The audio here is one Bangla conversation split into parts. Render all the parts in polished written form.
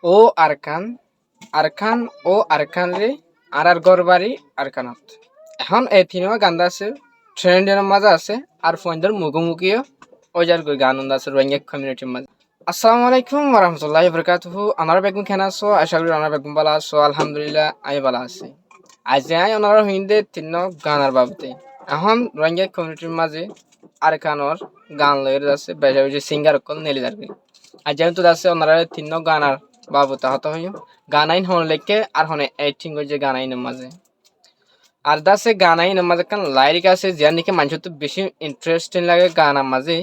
ও আরকান আরকান ও আরকান রে আর গরবারি আরকানত এখন এই তিনও গান্দা আছে ট্রেন্ডের মাঝে আছে আর ফোনদের মুখোমুখিও ওজার গান আছে রোহিঙ্গা কমিউনিটির মাঝে। আসসালামু আলাইকুম ওরহমতুল্লাহি বারাকাতুহু। আমার বেগুন কেন আছো? আশা করি আমার বেগুন ভালো আছো। আলহামদুলিল্লাহ আমি ভালো আছি। আজ ওনার হিন্দে তিন গানের বাবদে এখন রোহিঙ্গা কমিউনিটির মাঝে আরকানর গান লয়ে আছে বেজা বেজে সিঙ্গার অকল নেলি যাবে। আজ তো আছে ওনারা তিন গানার বাবুতা হত হইম গানাইন হন লেখকে আর হনে এইটিং যে গানাইনের মাঝে আর দাসে গানাইনের মাঝে কান লাইরিক আছে যে নাকি মানুষ তো বেশি ইন্টারেস্টিং লাগে গানার মাঝে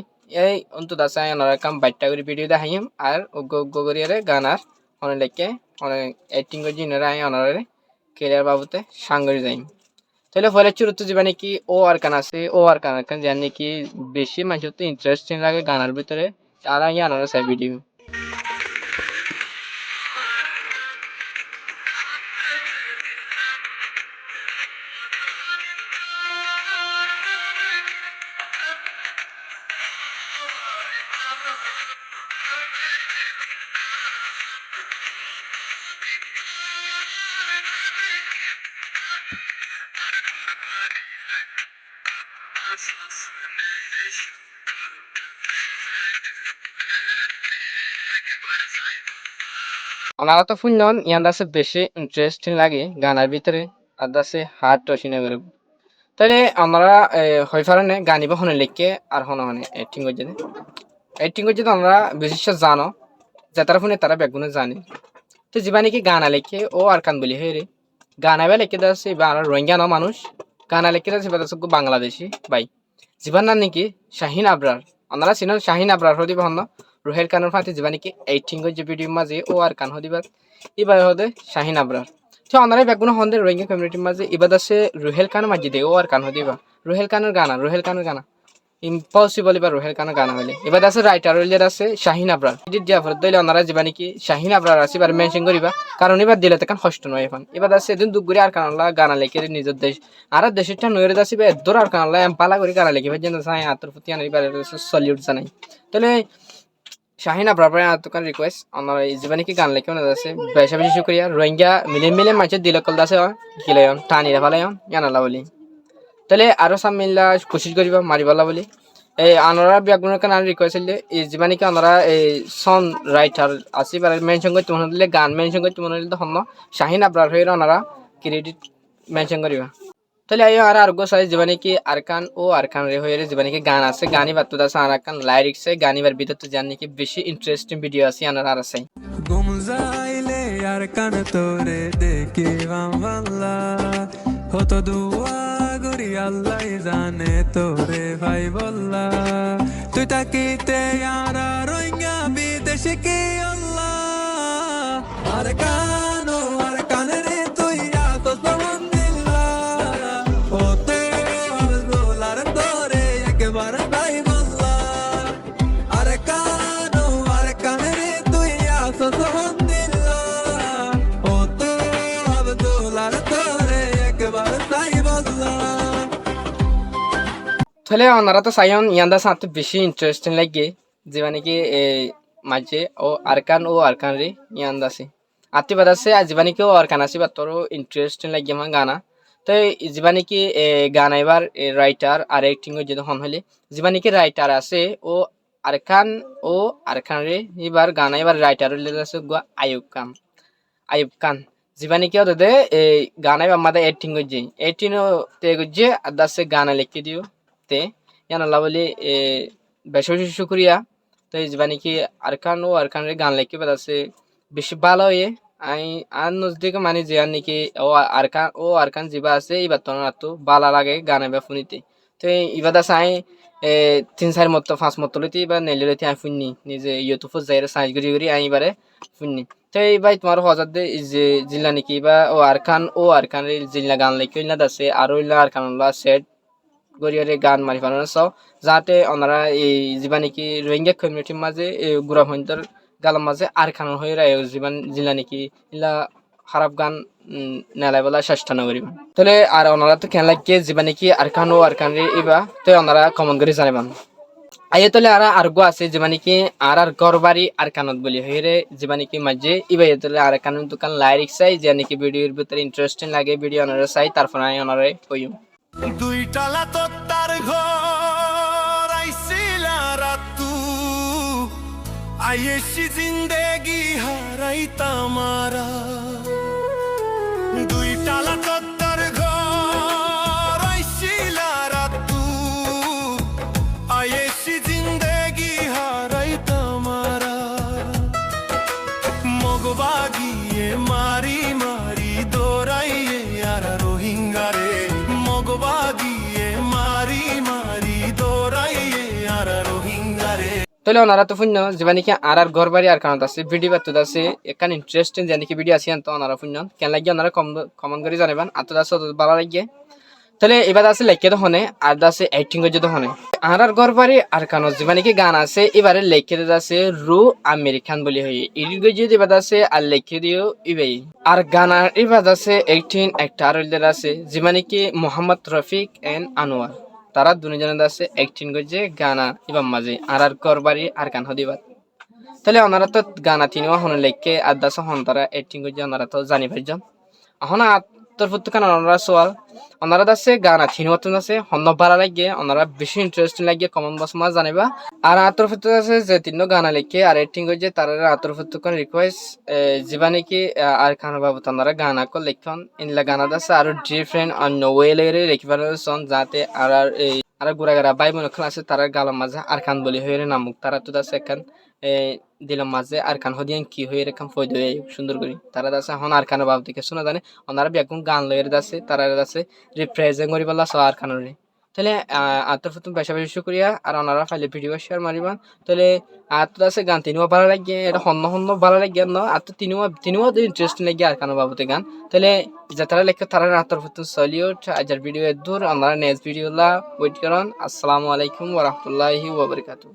এই অন্ত দাসে ওনারা কাম বাইটটা করে ভিডিও দেখাইম আর উগ্গ উগ্গ করিয়ারে গানার হনে লেখকে হনে এইটিং যে ইনারা ওনারা কেরিয়ার বাবুতে সাঙ্গরি যাইম। তাহলে ফলে চুরুত্ব যাবে নাকি ও আর কান আছে ও আর কান যে নাকি বেশি মানুষ তো ইন্টারেস্টিং লাগে গানার ভিতরে তারা ওনারা সাই ভিডিও। ওনারা তো শুনলেন ইয়ান আছে বেশি ইন্টারেস্টিং লাগে গানের ভিতরে আর আছে হার্ট টসিনে করে তাহলে আমরা হই পারে গানিব হনে লিখকে আর হন হনে এটিং করছে তো আমরা বিশেষ জানো যে তারা ফোনে তারা বেগুনে জানে তো জীবা নাকি গানা লেখে ও আর কান বলি হে রে গানা বে লেখে দাসে এবার রোহিঙ্গা ন মানুষ গানা লেখে দাসে এবার বাংলাদেশি বাই জীবান নাম নাকি শাহিন আবরার ওনারা চিনেন শাহিন আবরার হদি বহন রোহেল কানের ফাঁতি জীবা নাকি এইটিং যে ভিডিও মাঝে ও আর কান হদিবার এবার হদে শাহিন আবরার তো ওনারা বেগুনে হন্দে রোহিঙ্গা কমিউনিটির মাঝে এবার আছে রোহেল কান মাঝে দে ও আর কান হদিবা রোহেল কানের গানা ইম্পসিবল এবার রোহেল কানের গানা হলে এবার আছে রাইটার হইলে আছে শাহিন আবরার এডিট দিয়া ফর দইলে ওনারা যাবা নাকি শাহিন আবরার আছে এবার মেনশন করিবা কারণ এবার দিলে তখন কষ্ট নয় এখন এবার আছে এদিন দুগুরি আর কানলা গানা লেখে নিজের দেশ আর দেশেরটা নইরে যাচ্ছে এদর আর কানলা পালা করে গানা লেখে যেন চাই আতর প্রতি আনি এবার সলিউট জানাই তাহলে শাহিন আবরার আতকান রিকোয়েস্ট আমার যাবা নাকি গান লেখে ওনা আছে বেশা বেশি করিয়া রোহিঙ্গা মিলে মিলে মাঝে দিলে কল দাসে কিলায়ন টানিরা ফালায়ন জানালা বলি তাহলে আরো সামিল্লা কোশিশ করিবা মারিবালা বলি এই আনরা ব্যাকগ্রাউন্ড কান রিকোয়েস্ট হইলে এই জীবানি কি আনরা এই সং রাইটার আসি পারে মেনশন করতে মনে হলে গান মেনশন করতে মনে হলে তখন শাহিন আবরার হয়ে আনরা ক্রেডিট মেনশন করিবা তাহলে আই আর গোসাই জীবানি কি আরকান ও আরকান রে হয়ে জীবানি কি গান আছে গানি বাত দাস আরকান লাইরিক্স এ গানিবার ভিতর তো জানি কি বেশি ইন্টারেস্টিং ভিডিও আছে আনরা আর আছে গুম যাইলে আরকান তোরে দেখি ভাল্লা হতো দুয়া গরি আল্লাহ জানে তোরে ভাই বল্লা তুই তাকিতে আর রোহিঙ্গা বিদেশে কি আল্লাহ আরকান ও আরকান রে তুই আত সমন্দিল্লা হতে আব্দুলার তোরে একবার ভাই বল্লা আরকান ও আরকান রে তুই আত সমন্দিল্লা হতে আব্দুলার তোরে একবার ভাই বল্লা। তাহলে ওনারা তো সাইন ইয়ান্দা সাথে বেশি ইন্টারেস্টিং লাগে যেবা নাকি মাঝে ও আরকান রে ইয়ান্দা আছে আতি বাদ আছে আর যেবা নাকি ও আরকান আছে বা তোর ইন্টারেস্টিং লাগে আমার গানা তো যেবা নাকি গান এবার রাইটার আর অ্যাক্টিং যদি হন হলে যেবা নাকি রাইটার আছে ও আরকান রে এবার গানা এবার রাইটার হলে আছে আয়ুব খান যেবা নাকি ওদের এই গানা এবার আমাদের অ্যাক্টিং করছে অ্যাক্টিং তে করছে আর দাসে গানা লিখে দিও তে ইয়ানাল্লাহ বলি বেশি বেশি শুক্রিয়া তো এই যাবা নাকি আরকান রে গান লেখে আছে বেশি ভালো হয়ে আই আর নজদিকে মানে যে আর নাকি আরকান যিবা আছে এইবার তো তো ভালো লাগে গান এবার শুনিতে তো এবার আছে আই 3-4 মতো 5 মতো লইতে এবার নেলে লইতে আই শুনি নিজে ইউটিউবত যাই সার্চ করি করি আই এবারে শুনি তো এই ভাই তোমার হজার দে যে জিল্লা নাকি বা আরকান রে জিল্লা গান লেখে না আছে আর ওইলা আরকান সেট গরিয়ারে গান মারি পানো চাও যাতে ওনারা এই যিবা নাকি রোহিঙ্গা কমিউনিটির মাঝে গুড়া হইন্তর গালার মাঝে আর খান হয়ে রায় যিমান জিলা নাকি ইলা খারাপ গান নেলাই বলা চেষ্টা নকরিবা তাহলে আর ওনারা তো কেন লাগে যিবা নাকি আরকান রে ইবা তো ওনারা কমন করে জানিবান। আইয়ে তলে আর গো আছে যে মানে কি আর গরবারি আর কানত বলি হইরে যে মানে কি মাঝে ইবাই তলে আর কানুন দোকান লাইরিক চাই যে নাকি ভিডিওর ভিতরে ইন্টারেস্টিং লাগে ভিডিও অনারে চাই তারপর আমি অনারে কইম দুই টালা তোর ঘর আইছিলা রাতু আইয়েছি জিন্দেগি হারাই তামারা দুই টালা তোর ঘর আইছিলা রাতু আইয়েছি জিন্দেগি হারাই তামারা মগবাগিয়ে মারি মারি দৌড়াইয়ে আর রোহিঙ্গারে মগবাগিয়ে মারি মারি দৌড়াইয়ে আর রোহিঙ্গারে তাহলে ওনারা তো শুন্য যে মানে কি আর গরবারি আর কানত আছে ভিডিও বাতুদ আছে এখান ইন্টারেস্টিং যে নাকি ভিডিও আছে তো ওনারা শুন্য কেন লাগে ওনারা কমেন্ট করে জানাবেন আতো আছে ভালো লাগে তাহলে এবার আছে লেখে তো হনে আর আছে অ্যাক্টিং করে তো হনে আর গরবারি আর কানত যে মানে কি গান আছে এবারে লেখে আছে রু আমেরিকান বলি হই ইডিট গজে এবার আছে আর লেখে দিও ইবাই আর গানার এবার আছে 18 একটা আর আছে যে মানে কি মোহাম্মদ রফিক এন্ড আনোয়ার তারা দুজনে আছে অ্যাক্টিং করছে গানা এবার মাঝে আর গরবারি আর গান হদিবার তাহলে ওনারা তো গানা তিনিও হন লেখকে আর দাস হন তারা অ্যাক্টিং করছে ওনারা তো জানি পাইজন এখন তোর ফুটকান ওনারা সোয়াল ওনারা আছে গানা তিনিও তো আছে হন ভালো লাগে ওনারা বেশি ইন্টারেস্টিং লাগে কমন বস মাছ জানিবা আর আতর ফুট আছে যে তিনও গানা লেখকে আর অ্যাক্টিং করছে তারা আতর ফুটকান রিকোয়েস্ট যেবা নাকি আর খান বাবু ওনারা গানা কল লেখন ইনলা গানা আছে আর ডিফারেন্ট অন্য ওয়েলে রেখিবার সন যাতে আর গুড়াগাড়া বাই বোন আছে তারা গালার মাঝে আর খান বলি হয়ে নামুক তারা তো আছে এখান দিলাম মাঝে আর খান হদিয়ান কি হয়ে রেখাম ফই দেয় সুন্দর করে তারা আছে এখন আর খানের বাবু থেকে শোনা জানে ওনারা বেগুন গান লয়ের আছে তারা আছে রিপ্রেজেন্ট করি বলা আর খানের তাহলে আত্মর প্রথম বেশা বেশি শুক্রিয়া আর ওনারা ফাইলে ভিডিও শেয়ার মারিবা তাহলে আত্ম আছে গান তিনিও ভালো লাগে এটা হন্য হন্য ভালো লাগে ন আত্ম তিনিও ইন্টারেস্টিং লাগে আর খানের বাবুতে গান তাহলে যারা লেখে তারা আত্মর প্রথম সলিউট আজার ভিডিও দূর ওনারা নেক্সট ভিডিও ওয়েট করুন আসসালামু আলাইকুম ওয়া রাহমাতুল্লাহি ওয়া বারাকাতুহু